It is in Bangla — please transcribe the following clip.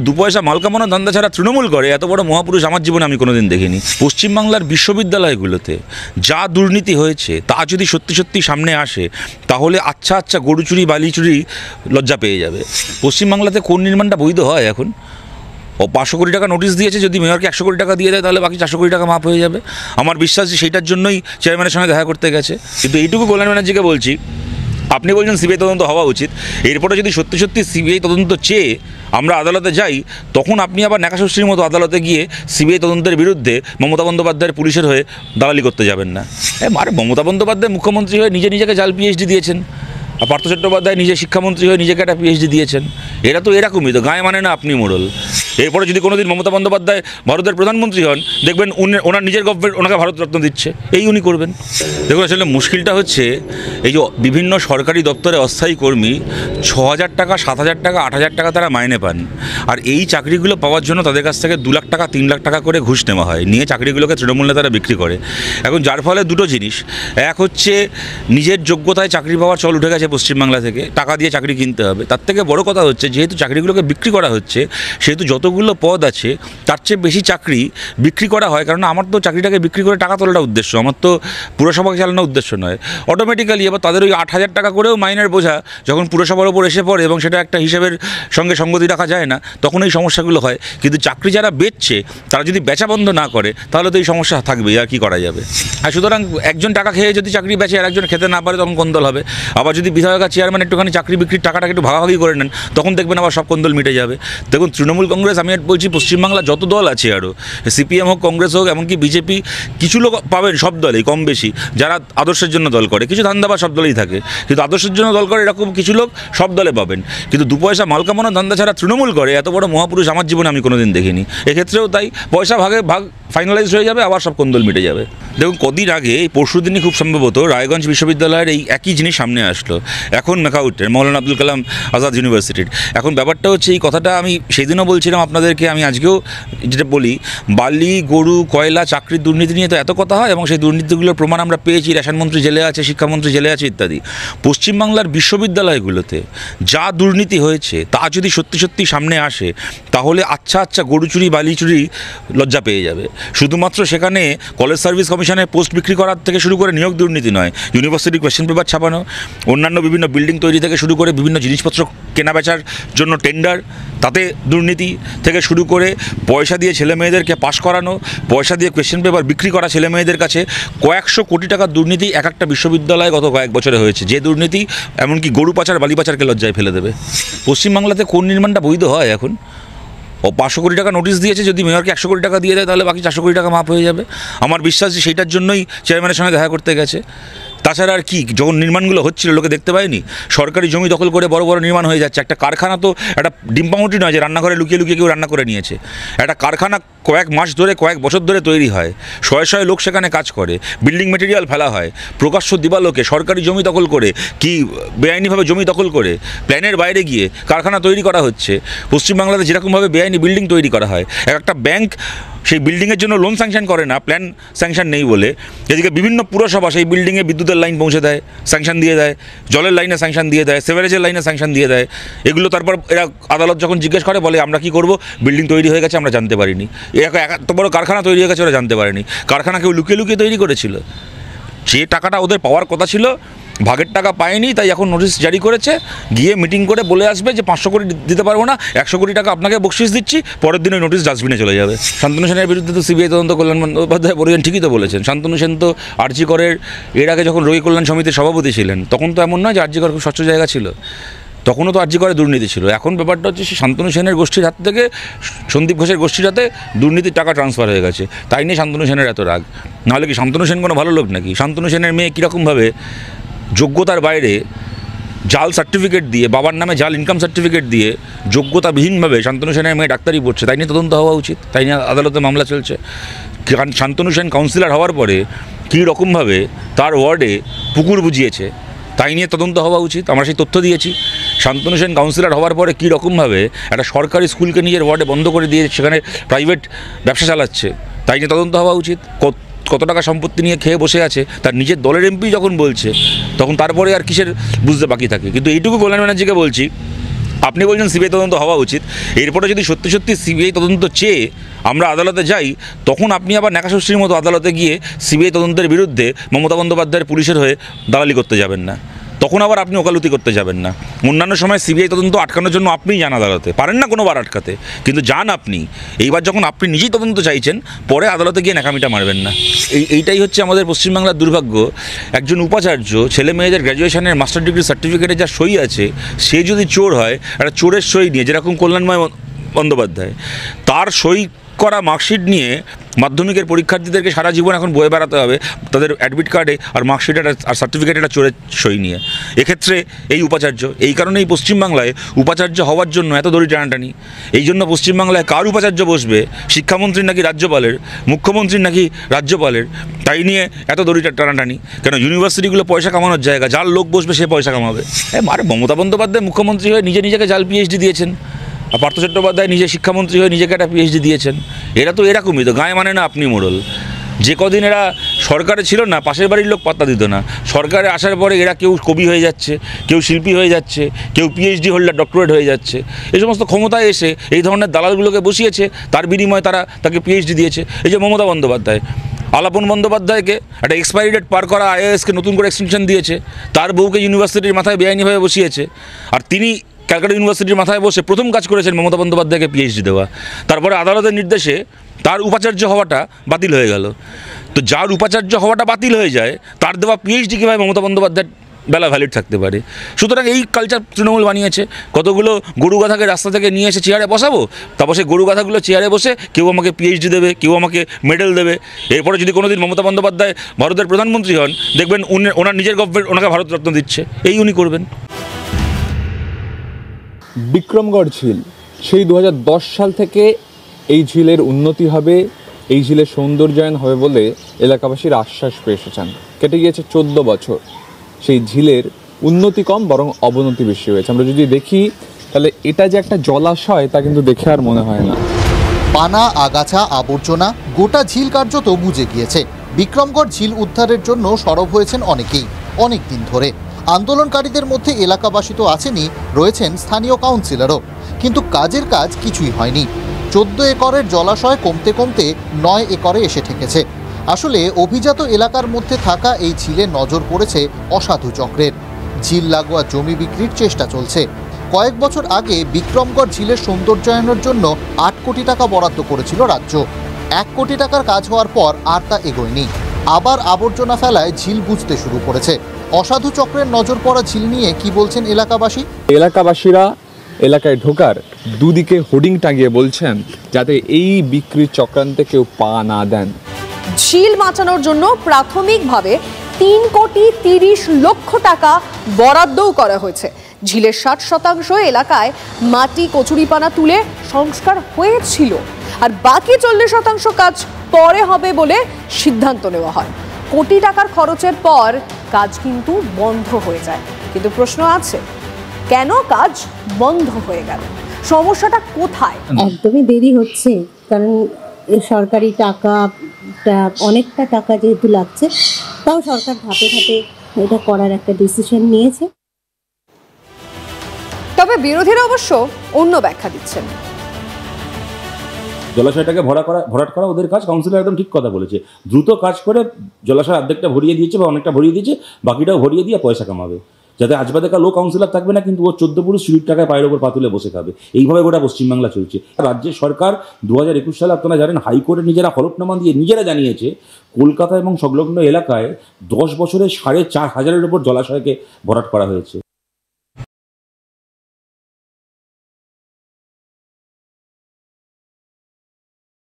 দু পয়সা মাল কামানোর ধান্দা ছাড়া তৃণমূল করে এত বড় মহাপুরুষ আমার জীবনে আমি কোনোদিন দেখিনি। পশ্চিমবাংলার বিশ্ববিদ্যালয়গুলোতে যা দুর্নীতি হয়েছে তা যদি সত্যি সত্যি সামনে আসে তাহলে আচ্ছা আচ্ছা গরু চুরি বালি চুরি লজ্জা পেয়ে যাবে। পশ্চিমবাংলাতে কোন নির্মাণটা বৈধ হয় এখন? ও 500 কোটি টাকা নোটিশ দিয়েছে, যদি মেয়রকে 100 কোটি টাকা দিয়ে দেয় তাহলে বাকি 400 কোটি টাকা মাফ হয়ে যাবে। আমার বিশ্বাস যে সেইটার জন্যই চেয়ারম্যানের সঙ্গে দেখা করতে গেছে। কিন্তু এইটুকু কল্যাণ ব্যানার্জিকে বলছি, আপনি বলছেন সিবিআই তদন্ত হওয়া উচিত, এরপরে যদি সত্যি সত্যি সিবিআই তদন্ত চেয়ে আমরা আদালতে যাই তখন আপনি আবার ন্যাকাশস্ত্রীর মতো আদালতে গিয়ে সিবিআই তদন্তের বিরুদ্ধে মমতা বন্দ্যোপাধ্যায়ের পুলিশের হয়ে দালালি করতে যাবেন না। আরে মমতা বন্দ্যোপাধ্যায় মুখ্যমন্ত্রী হয়ে নিজেকে জাল পিএইচডি দিয়েছেন, আর পার্থ চট্টোপাধ্যায় নিজে শিক্ষামন্ত্রী হয়ে নিজেকে একটা পিএইচডি দিয়েছেন। এরা তো এরকমই তো, গায়ে মানে না আপনি মোড়ল। এরপরে যদি কোনোদিন মমতা বন্দ্যোপাধ্যায় ভারতের প্রধানমন্ত্রী হন দেখবেন ওনার নিজের গভর্নমেন্ট ওনাকে ভারতরত্ন দিচ্ছে, এই উনি করবেন। দেখুন আসলে মুশকিলটা হচ্ছে এই যে বিভিন্ন সরকারি দপ্তরে অস্থায়ী কর্মী 6,000 টাকা 7,000 টাকা 8,000 টাকা তারা মাইনে পান, আর এই চাকরিগুলো পাওয়ার জন্য তাদের কাছ থেকে 2 লাখ টাকা 3 লাখ টাকা করে ঘুষ নেওয়া হয়, নিয়ে চাকরিগুলোকে তৃণমূল নেতারা বিক্রি করে। এখন যার ফলে দুটো জিনিস, এক হচ্ছে নিজের যোগ্যতায় চাকরি পাওয়ার চল উঠে গেছে পশ্চিমবাংলা থেকে, টাকা দিয়ে চাকরি কিনতে হবে। তার থেকে বড় কথা হচ্ছে যেহেতু চাকরিগুলোকে বিক্রি করা হচ্ছে সেহেতু যতগুলো পদ আছে তার চেয়ে বেশি চাকরি বিক্রি করা হয়। কারণ আমার তো চাকরিটাকে বিক্রি করে টাকা তোলাটা উদ্দেশ্য, আমার তো পুরসভাকে চালানোর উদ্দেশ্য নয়। অটোমেটিক্যালি এবার তাদের ওই 8,000 টাকা করেও মাইনের বোঝা যখন পুরসভার ওপর এসে পড়ে এবং সেটা একটা হিসেবের সঙ্গে সঙ্গতি রাখা যায় না, তখন এই সমস্যাগুলো হয়। কিন্তু চাকরি যারা বেচছে তারা যদি বেচা বন্ধ না করে তাহলে তো এই সমস্যা থাকবেই, আর কী করা যাবে। আর সুতরাং একজন টাকা খেয়ে যদি চাকরি বেচে আর একজন খেতে না পারে তখন কোন্দল হবে। আবার যদি বিধায়ক আর চেয়ারম্যান একটুখানি চাকরি বিক্রির টাকাটাকে একটু ভাগাভাগি করে নেন তখন দেখবেন আবার সব কোন্দল মিটে যাবে। দেখুন তৃণমূল কংগ্রেস, আমি বলছি পশ্চিমবাংলা যত দল আছে আরও, সিপিএম হোক কংগ্রেস হোক এমনকি বিজেপি, কিছু লোক পাবেন সব দলেই কম বেশি যারা আদর্শের জন্য দল করে, কিছু ধান্দা বা সব দলেই থাকে, কিন্তু আদর্শের জন্য দল করে এরকম কিছু লোক সব দলে পাবেন। কিন্তু দু পয়সা মাল কামানোর ধান্দা ছাড়া তৃণমূল করে এত বড় মহাপুরুষ আমার জীবনে আমি কোনোদিন দেখিনি। এক্ষেত্রেও তাই, পয়সা ভাগ ফাইনালাইজ হয়ে যাবে, আবার সব কোন্দল মিটে যাবে। দেখুন কদিন আগে এই পরশু দিনই খুব সম্ভবত রায়গঞ্জ বিশ্ববিদ্যালয়ের এই একই জিনিস সামনে আসলো, এখন মেকাউটের মৌলানা আব্দুল কালাম আজাদ ইউনিভার্সিটির। এখন ব্যাপারটা হচ্ছে এই কথাটা আমি সেদিনও বলছিলাম আপনাদেরকে, আমি আজকেও যেটা বলি, বালি গরু কয়লা চাকরির দুর্নীতি নিয়ে তো এত কথা হয় এবং সেই দুর্নীতিগুলোর প্রমাণ আমরা পেয়েছি, রেশনমন্ত্রী জেলে আছে, শিক্ষামন্ত্রী জেলে আছে ইত্যাদি। পশ্চিমবাংলার বিশ্ববিদ্যালয়গুলোতে যা দুর্নীতি হয়েছে তা যদি সত্যি সত্যি সামনে আসে তাহলে আচ্ছা আচ্ছা গরু চুরি বালি চুরি লজ্জা পেয়ে যাবে। শুধুমাত্র সেখানে কলেজ সার্ভিস কমিশনের পোস্ট বিক্রি করার থেকে শুরু করে নিয়োগ দুর্নীতি নয়, ইউনিভার্সিটি কোয়েশ্চেন পেপার ছাপানো, অন্যান্য বিভিন্ন বিল্ডিং তৈরি থেকে শুরু করে বিভিন্ন জিনিসপত্র কেনা বেচার জন্য টেন্ডার, তাতে দুর্নীতি থেকে শুরু করে পয়সা দিয়ে ছেলে মেয়েদেরকে পাশ করানো, পয়সা দিয়ে কোয়েশ্চেন পেপার বিক্রি করা ছেলে মেয়েদের কাছে, কয়েকশো কোটি টাকার দুর্নীতি এক একটা বিশ্ববিদ্যালয়ে গত কয়েক বছরে হয়েছে, যে দুর্নীতি এমনকি গরু পাচার বালি পাচারকে লজ্জায় ফেলে দেবে। পশ্চিমবাংলাতে কোন নির্মাণটা বৈধ হয় এখন? ও 500 কোটি টাকা নোটিশ দিয়েছে, যদি মেয়রকে 100 কোটি টাকা দিয়ে দেয় তাহলে বাকি 400 কোটি টাকা মাফ হয়ে যাবে। আমার বিশ্বাস যে সেইটার জন্যই চেয়ারম্যানের সঙ্গে দেখা করতে গেছে। তাছাড়া আর কি, যখন নির্মাণগুলো হচ্ছিল লোকে দেখতে পায়নি? সরকারি জমি দখল করে বড় বড় নির্মাণ হয়ে যাচ্ছে। একটা কারখানা তো একটা ডিম পাউরুটি নয় যে রান্নাঘরে লুকিয়ে লুকিয়ে কেউ রান্না করে নিয়েছে। একটা কারখানা কয়েক মাস ধরে কয়েক বছর ধরে তৈরি হয়, শয়ে শয়ে লোক সেখানে কাজ করে, বিল্ডিং মেটেরিয়াল ফেলা হয়, প্রকাশ্য দিবালোকে সরকারি জমি দখল করে, কি বেআইনিভাবে জমি দখল করে প্ল্যানের বাইরে গিয়ে কারখানা তৈরি করা হচ্ছে। পশ্চিমবাংলাতে যেরকমভাবে বেআইনি বিল্ডিং তৈরি করা হয়, একটা ব্যাংক সেই বিল্ডিংয়ের জন্য লোন স্যাংশন করে না, প্ল্যান স্যাংশন নেই বলে। এদিকে বিভিন্ন পুরসভা সেই বিল্ডিংয়ে বিদ্যুতের লাইন পৌঁছে দেয়, স্যাংশন দিয়ে দেয়, জলের লাইনে স্যাংশন দিয়ে দেয়, সেভারেজের লাইনে স্যাংশন দিয়ে দেয়। এগুলো তারপর এরা আদালত যখন জিজ্ঞেস করে বলে আমরা কি করব, বিল্ডিং তৈরি হয়ে গেছে আমরা জানতে পারিনি। এত বড় কারখানা তৈরি হয়ে গেছে ওরা জানতে পারেনি। কারখানা কেউ লুকিয়ে লুকিয়ে তৈরি করেছিল, যে টাকাটা ওদের পাওয়ার কথা ছিল ভাগের টাকা পায়নি, তাই এখন নোটিশ জারি করেছে, গিয়ে মিটিং করে বলে আসবে যে 500 কোটি দিতে পারবো না, 100 কোটি টাকা আপনাকে বকশিস দিচ্ছি, পরের দিন ওই নোটিশ ডাস্টবিনে চলে যাবে। শান্তনু সেনের বিরুদ্ধে তো সিবিআই তদন্ত কল্যাণ বন্দ্যোপাধ্যায় বলেছেন, ঠিকই তো বলেছেন। শান্তনু সেন তো আরজি করের এর আগে যখন রোগী কল্যাণ সমিতির সভাপতি ছিলেন তখন তো এমন নয় যে আরজি কর খুব স্বচ্ছ জায়গা ছিল, তখনও তো আরজি করে দুর্নীতি ছিল। এখন ব্যাপারটা হচ্ছে শান্তনু সেনের গোষ্ঠীর হাত থেকে সন্দীপ ঘোষের গোষ্ঠীর হাতে দুর্নীতির টাকা ট্রান্সফার হয়ে গেছে, তাই নিয়ে শান্তনু সেনের এত রাগ। নাহলে কি শান্তনু সেন কোনো ভালো লোক নাকি? শান্তনু সেনের মেয়ে কীরকমভাবে যোগ্যতার বাইরে জাল সার্টিফিকেট দিয়ে, বাবার নামে জাল ইনকাম সার্টিফিকেট দিয়ে যোগ্যতাবিহীনভাবে শান্তনু সেনের মেয়ে ডাক্তারি পড়ছে, তাই নিয়ে তদন্ত হওয়া উচিত, তাই নিয়ে আদালতে মামলা চলছে। শান্তনু সেন কাউন্সিলর হওয়ার পরে কী রকমভাবে তার ওয়ার্ডে পুকুর বুঝিয়েছে, তাই নিয়ে তদন্ত হওয়া উচিত। আমরা সেই তথ্য দিয়েছি। শান্তনু সেন কাউন্সিলর হওয়ার পরে কী রকমভাবে একটা সরকারি স্কুলকে নিজের ওয়ার্ডে বন্ধ করে দিয়ে সেখানে প্রাইভেট ব্যবসা চালাচ্ছে, তাই নিয়ে তদন্ত হওয়া উচিত। কত টাকা সম্পত্তি নিয়ে খেয়ে বসে আছে তার নিজের দলের এমপি যখন বলছে তখন তারপরে আর কিসের বুঝতে বাকি থাকে। কিন্তু এইটুকু কল্যাণ ব্যানার্জিকে বলছি, আপনি বলছেন সিবিআই তদন্ত হওয়া উচিত, এরপরে যদি সত্যি সত্যি সিবিআই তদন্ত চেয়ে আমরা আদালতে যাই, তখন আপনি আবার ন্যাকাশস্ত্রীর মতো আদালতে গিয়ে সিবিআই তদন্তের বিরুদ্ধে মমতা বন্দ্যোপাধ্যায়ের পুলিশের হয়ে দালালি করতে যাবেন না, তখন আবার আপনি ওকালতি করতে যাবেন না। অন্যান্য সময় সিবিআই তদন্ত আটকানোর জন্য আপনিই যান আদালতে, পারেন না কোনোবার আটকাতে, কিন্তু যান আপনি। এইবার যখন আপনি নিজেই তদন্ত চাইছেন, পরে আদালতে গিয়ে ন্যাকামিটা মারবেন না। এইটাই হচ্ছে আমাদের পশ্চিমবাংলার দুর্ভাগ্য। একজন উপাচার্য, ছেলে মেয়েদের গ্র্যাজুয়েশনের মাস্টার ডিগ্রি সার্টিফিকেটে যা সই আছে, সে যদি চোর হয়, একটা চোরের সই নিয়ে, যেরকম কল্যাণময় বন্দ্যোপাধ্যায়, তার সই করা মার্কশিট নিয়ে মাধ্যমিকের পরীক্ষার্থীদেরকে সারা জীবন এখন বয়ে বেড়াতে হবে তাদের অ্যাডমিট কার্ডে আর মার্কশিটে আর সার্টিফিকেটে চোরের সই নিয়ে। এক্ষেত্রে এই উপাচার্য, এই কারণেই পশ্চিমবাংলায় উপাচার্য হওয়ার জন্য এত দড়ি টানাটানি। এই জন্য পশ্চিমবাংলায় কার উপাচার্য বসবে, শিক্ষামন্ত্রীর নাকি রাজ্যপালের, মুখ্যমন্ত্রীর নাকি রাজ্যপালের, তাই নিয়ে এত দড়ি টানাটানি। কেন ইউনিভার্সিটিগুলো পয়সা কামানোর জায়গা, যার লোক বসবে সে পয়সা কামাবে। আরে মমতা বন্দ্যোপাধ্যায় মুখ্যমন্ত্রী হয়ে নিজেকে জাল পিএইচডি দিয়েছেন, আর পার্থ চট্টোপাধ্যায় নিজে শিক্ষামন্ত্রী হয়ে নিজেকে একটা পিএইচডি দিয়েছেন। এরা তো এরকমই তো, গায়ে মানে না আপনি মোড়ল। যে কদিন এরা সরকারে ছিল না, পাশের বাড়ির লোক পাত্তা দিত না। সরকারে আসার পরে এরা কেউ কবি হয়ে যাচ্ছে, কেউ শিল্পী হয়ে যাচ্ছে, কেউ পিএইচডি হোল্ডার, ডক্টরেট হয়ে যাচ্ছে। এই সমস্ত ক্ষমতায় এসে এই ধরনের দালালগুলোকে বসিয়েছে, তার বিনিময়ে তারা তাকে পিএইচডি দিয়েছে। এই যে মমতা বন্দ্যোপাধ্যায়, আলাপন বন্দ্যোপাধ্যায়কে একটা এক্সপায়ারি ডেট পার করা আইএএসকে নতুন করে এক্সটেনশন দিয়েছে, তার বউকে ইউনিভার্সিটির মাথায় বেআইনিভাবে বসিয়েছে, আর তিনি ক্যালকাটা ইউনিভার্সিটির মাথায় বসে প্রথম কাজ করেছেন মমতা বন্দ্যোপাধ্যায়কে পিএইচডি দেওয়া। তারপরে আদালতের নির্দেশে তার উপাচার্য হওয়াটা বাতিল হয়ে গেল। তো যার উপাচার্য হওয়াটা বাতিল হয়ে যায়, তার দেওয়া পিএইচডি কীভাবে মমতা বন্দ্যোপাধ্যায়ের বেলা ভ্যালিড থাকতে পারে? সুতরাং এই কালচার তৃণমূল বানিয়েছে। কতগুলো গরু গাধাকে রাস্তা থেকে নিয়ে এসে চেয়ারে বসাবো, তারপর সেই গরু গাধাগুলো চেয়ারে বসে কেউ আমাকে পিএইচডি দেবে, কেউ আমাকে মেডেল দেবে। এরপরে যদি কোনোদিন মমতা বন্দ্যোপাধ্যায় ভারতের প্রধানমন্ত্রী হন, দেখবেন ওনার নিজের গভর্নমেন্ট ওনাকে ভারতরত্ন দিচ্ছে। এই উনি করবেন। বিক্রমগড় ঝিল, সেই 2010 সাল থেকে এই ঝিলের উন্নতি হবে, এই ঝিলের সৌন্দর্যায়ন হবে বলে এলাকাবাসীর আশ্বাস পেয়ে এসেছেন। কেটে গিয়েছে 14 বছর, সেই ঝিলের উন্নতি কম বরং অবনতি বেশি হয়েছে। আমরা যদি দেখি তাহলে এটা যে একটা জলাশয় তা কিন্তু দেখে আর মনে হয় না। পানা, আগাছা, আবর্জনা, গোটা ঝিল কার্যত বুঝে গিয়েছে। বিক্রমগড় ঝিল উদ্ধারের জন্য সরব হয়েছেন অনেকেই, অনেক দিন ধরে। আন্দোলনকারীদের মধ্যে এলাকাবাসী তো আছেনই, রয়েছেন স্থানীয় কাউন্সিলরও, কিন্তু কাজের কাজ কিছুই হয়নি। 14 একরের জলাশয় কমতে কমতে 9 একরে এসে ঠেকেছে। আসলে অভিজাত এলাকার মধ্যে থাকা এই ঝিলে নজর পড়েছে অসাধু চক্রের। ঝিল লাগোয়া জমি বিক্রির চেষ্টা চলছে। কয়েক বছর আগে বিক্রমগড় ঝিলের সৌন্দর্যায়নের জন্য 8 কোটি টাকা বরাদ্দ করেছিল রাজ্য। 1 কোটি টাকার কাজ হওয়ার পর আর তা এগোয়নি। আবার আবর্জনা ফেলায় ঝিল বুঝতে শুরু করেছে। অসাধু চক্রের নজর পড়া ঝিল নিয়ে কি বলছেন এলাকাবাসী? এলাকাবাসীরা এলাকায় ঢোকার দুদিকে হোর্ডিং টাঙিয়ে বলছেন যাতে এই বিক্রির চক্রান্তে কেউ পা না দেন। ঝিল বাঁচানোর জন্য প্রাথমিকভাবে 3,30,00,000 টাকা বরাদ্দও করা হয়েছে। ঝিলের 60% এলাকায় মাটি কচুরিপানা তুলে সংস্কার হয়েছিল, আর বাকি 40% কাজ পরে হবে বলে সিদ্ধান্ত নেওয়া হয়। কোটি টাকার খরচের পর কাজ কিন্তু বন্ধ হয়ে যায়। কিন্তু প্রশ্ন আছে, কেন কাজ বন্ধ হয়ে গেল? সমস্যাটা কোথায়? একদমই দেরি হচ্ছে, কারণ সরকারি টাকাটা অনেকটা টাকা যেহেতু লাগছে, তাও সরকার ধাপে ধাপে এটা করার একটা ডিসিশন নিয়েছে। তবে বিরোধীরা অবশ্য অন্য ব্যাখ্যা দিচ্ছেন। জলাশয়টাকে ভরাট করা ওদের কাজ। কাউন্সিলর একদম ঠিক কথা বলেছে, দ্রুত কাজ করে জলাশয় অর্ধেকটা ভরিয়ে দিয়েছে বা অনেকটা ভরিয়ে দিয়েছে, বাকিটাও ভরিয়ে দিয়ে পয়সা কামাবে, যাতে আজবাদেকা লো কাউন্সিলর থাকবে না, কিন্তু ও 14 পুরুষ চুরির টাকায় পায়ের ওপর পাতুলে বসে খাবে। এইভাবে গোটা পশ্চিমবাংলা চলছে। রাজ্যের সরকার 2021 সালে আপনারা জানেন হাইকোর্টে নিজেরা হলফনামা দিয়ে নিজেরা জানিয়েছে কলকাতা এবং সংলগ্ন এলাকায় 10 বছরে 4,500-এর উপর জলাশয়কে ভরাট করা হয়েছে।